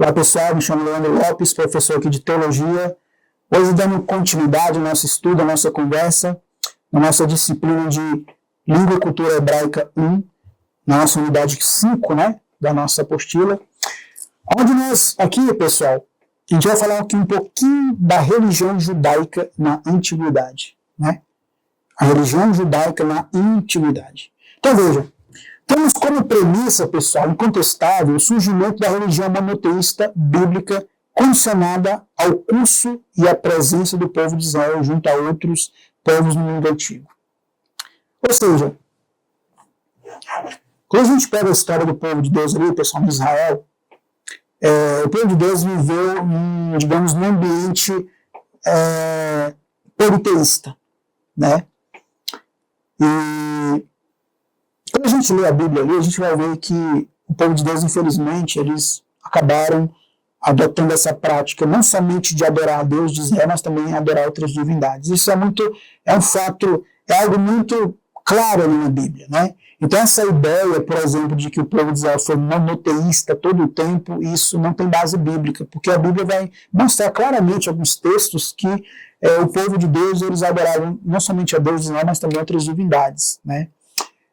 Olá pessoal, me chamo Leandro Lopes, professor aqui de Teologia. Hoje dando continuidade ao nosso estudo, à nossa conversa, na nossa disciplina de Língua e Cultura Hebraica 1, na nossa unidade 5, né, da nossa apostila. Onde nós, aqui pessoal, a gente vai falar aqui um pouquinho da religião judaica na Antiguidade, né? A religião judaica na Antiguidade. Então veja, temos como premissa, pessoal, incontestável, o surgimento da religião monoteísta bíblica condicionada ao curso e à presença do povo de Israel junto a outros povos no mundo antigo. Ou seja, quando a gente pega a história do povo de Deus ali, pessoal, de Israel, o povo de Deus viveu, digamos, num ambiente politeísta, né? E quando a gente lê a Bíblia ali, a gente vai ver que o povo de Deus, infelizmente, eles acabaram adotando essa prática, não somente de adorar a Deus de Israel, mas também adorar outras divindades. Isso é um fato, é algo muito claro ali na Bíblia, né? Então essa ideia, por exemplo, de que o povo de Israel foi monoteísta todo o tempo, isso não tem base bíblica, porque a Bíblia vai mostrar claramente alguns textos que o povo de Deus, eles adoravam não somente a Deus de Israel, mas também outras divindades, né?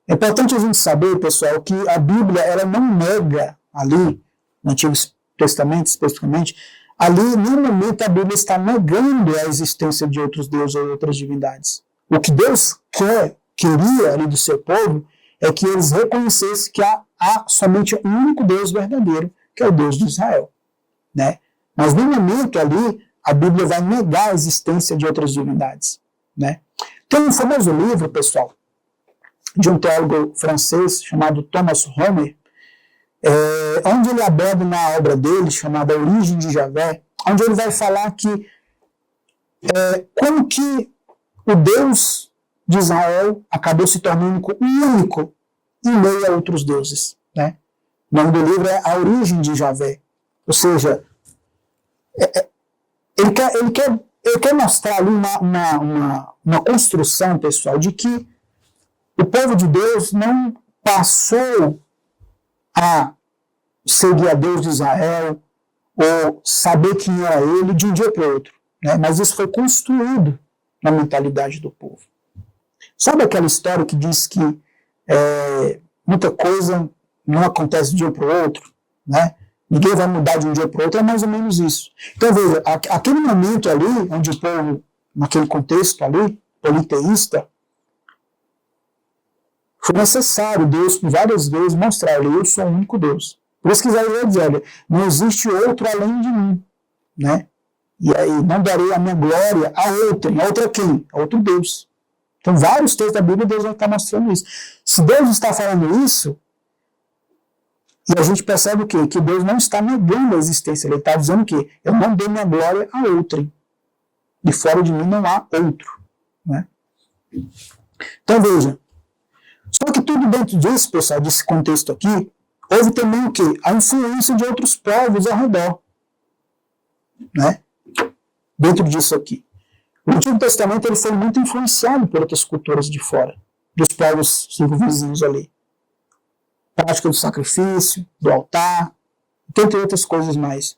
É importante a gente saber, pessoal, que a Bíblia ela não nega ali, no Antigo Testamento especificamente, ali, no momento, a Bíblia está negando a existência de outros deuses ou outras divindades. O que Deus queria ali do seu povo é que eles reconhecessem que há somente um único Deus verdadeiro, que é o Deus de Israel, né? Mas no momento ali, a Bíblia vai negar a existência de outras divindades, né? Tem um famoso livro, pessoal, de um teólogo francês chamado Thomas Homer, onde ele aborda na obra dele, chamada Origem de Javé, onde ele vai falar que como que o Deus de Israel acabou se tornando único em meio a outros deuses, né? O nome do livro é A Origem de Javé. Ou seja, ele quer mostrar ali uma construção, pessoal, de que o povo de Deus não passou a seguir a Deus de Israel ou saber quem era ele de um dia para o outro, né? Mas isso foi construído na mentalidade do povo. Sabe aquela história que diz que muita coisa não acontece de um dia para o outro, né? Ninguém vai mudar de um dia para o outro, é mais ou menos isso. Então veja, aquele momento ali, onde o povo, naquele contexto ali, politeísta, foi necessário Deus, por várias vezes, mostrar, eu sou o único Deus. Por isso que Isaías diz, olha, não existe outro além de mim, né? E aí, não darei a minha glória a outrem. A outra quem? A outro Deus. Então, vários textos da Bíblia, Deus vai estar mostrando isso. Se Deus está falando isso, e a gente percebe o quê? Que Deus não está negando a existência. Ele está dizendo o quê? Eu não dei minha glória a outrem. De fora de mim não há outro, né? Então, veja. Só que tudo dentro disso, pessoal, desse contexto aqui, houve também o quê? A influência de outros povos ao redor, né? Dentro disso aqui. O Antigo Testamento ele foi muito influenciado por outras culturas de fora, dos povos circunvizinhos ali. Prática do sacrifício, do altar, entre outras coisas mais.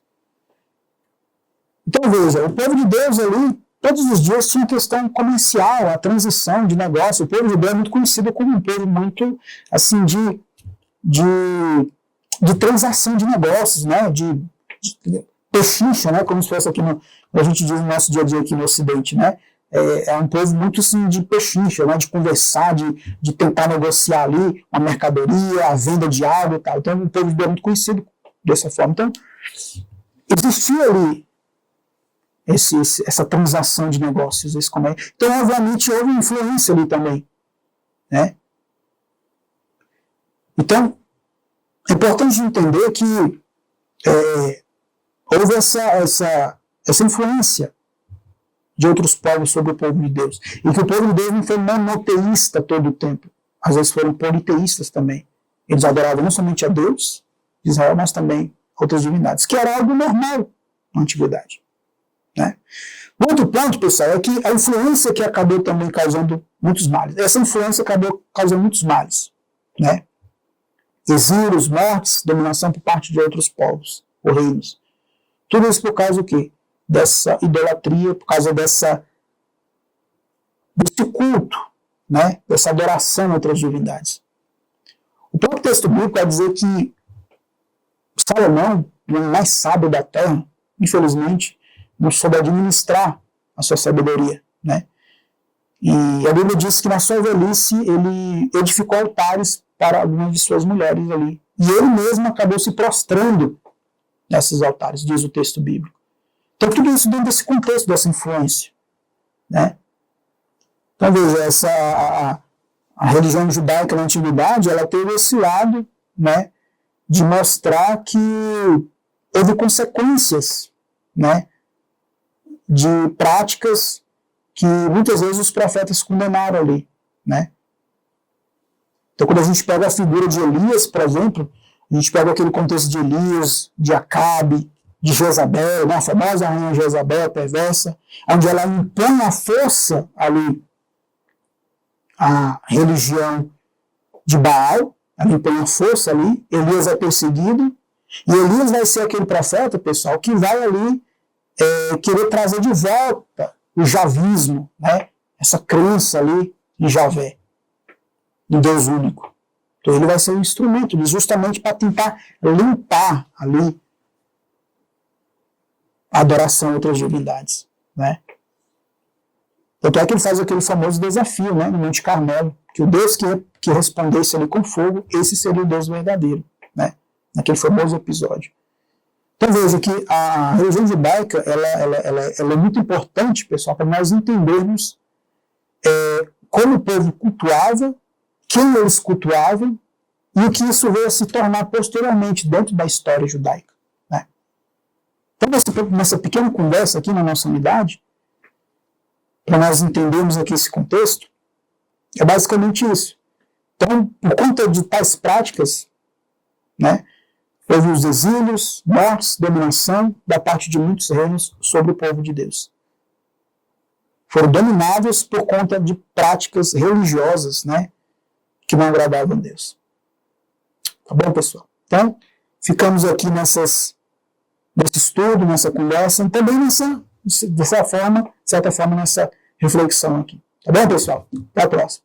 Então veja, o povo de Deus ali, todos os dias tinha questão comercial, a transição de negócio. O povo judeu é muito conhecido como um povo muito, assim, de transação de negócios, né? De pechincha, né? Como se fosse aqui, a gente diz no nosso dia a dia aqui no Ocidente, né? É um povo muito, assim, de pechincha, né? De conversar, de tentar negociar ali uma mercadoria, a venda de algo e tal. Então, o povo judeu é muito conhecido dessa forma. Então, existia ali essa transação de negócios, esse comércio. Então, obviamente, houve influência ali também, né? Então, é importante entender que houve essa influência de outros povos sobre o povo de Deus. E que o povo de Deus não foi monoteísta todo o tempo. Às vezes foram politeístas também. Eles adoravam não somente a Deus de Israel, mas também outras divindades, que era algo normal na antiguidade, né? Outro ponto, pessoal, é que a influência que acabou também causando muitos males. Essa influência acabou causando muitos males, né? Exílios, mortes, dominação por parte de outros povos ou reinos. Tudo isso por causa do quê? Dessa idolatria, por causa desse culto, né? Dessa adoração a outras divindades. O próprio texto bíblico vai dizer que Salomão, o homem mais sábio da terra, infelizmente, não soube administrar a sua sabedoria, né? E a Bíblia diz que na sua velhice ele edificou altares para algumas de suas mulheres ali. E ele mesmo acabou se prostrando nesses altares, diz o texto bíblico. Então tudo isso dentro desse contexto, dessa influência, né? Então veja, a religião judaica na antiguidade, ela teve esse lado, né, de mostrar que houve consequências, né, de práticas que muitas vezes os profetas condenaram ali, né? Então quando a gente pega a figura de Elias, por exemplo, a gente pega aquele contexto de Elias, de Acabe, de Jezabel, né, a famosa rainha Jezabel, perversa, onde ela impõe a força ali a religião de Baal, ela impõe a força ali, Elias é perseguido, e Elias vai ser aquele profeta, pessoal, que vai ali querer trazer de volta o javismo, né? Essa crença ali em Javé, em Deus único. Então ele vai ser um instrumento justamente para tentar limpar ali a adoração a outras divindades, né? Tanto é que ele faz aquele famoso desafio, né, no Monte Carmelo, que o Deus que respondesse ali com fogo, esse seria o Deus verdadeiro, né? Naquele famoso episódio. Então veja que a religião judaica ela é muito importante, pessoal, para nós entendermos como o povo cultuava, quem eles cultuavam e o que isso veio a se tornar posteriormente dentro da história judaica, né? Então nessa pequena conversa aqui na nossa unidade, para nós entendermos aqui esse contexto, é basicamente isso. Então, por conta de tais práticas, né, houve os exílios, mortes, dominação da parte de muitos reinos sobre o povo de Deus. Foram dominados por conta de práticas religiosas, né, que não agradavam a Deus. Tá bom, pessoal? Então, ficamos aqui nesse estudo, nessa conversa, e também de certa forma, nessa reflexão aqui. Tá bom, pessoal? Até a próxima.